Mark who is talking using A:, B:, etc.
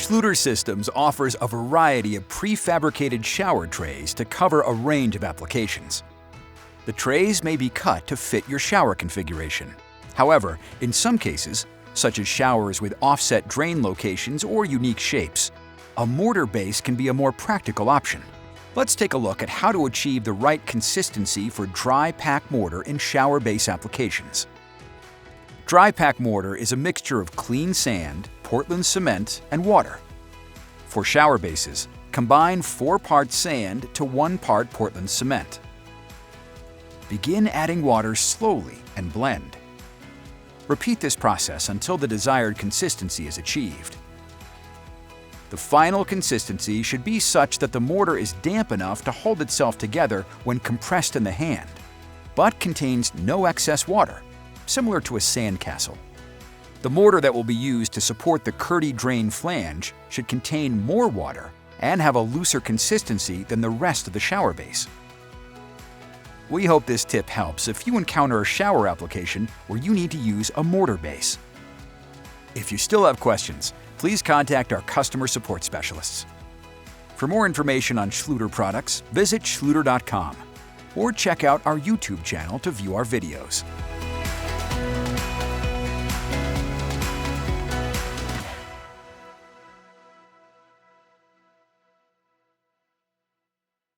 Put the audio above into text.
A: Schluter Systems offers a variety of prefabricated shower trays to cover a range of applications. The trays may be cut to fit your shower configuration. However, in some cases, such as showers with offset drain locations or unique shapes, a mortar base can be a more practical option. Let's take a look at how to achieve the right consistency for dry pack mortar in shower base applications. Dry pack mortar is a mixture of clean sand, Portland cement, and water. For shower bases, combine 4 parts sand to 1 part Portland cement. Begin adding water slowly and blend. Repeat this process until the desired consistency is achieved. The final consistency should be such that the mortar is damp enough to hold itself together when compressed in the hand, but contains no excess water, similar to a sandcastle. The mortar that will be used to support the Kerdi drain flange should contain more water and have a looser consistency than the rest of the shower base. We hope this tip helps if you encounter a shower application where you need to use a mortar base. If you still have questions, please contact our customer support specialists. For more information on Schluter products, visit schluter.com or check out our YouTube channel to view our videos.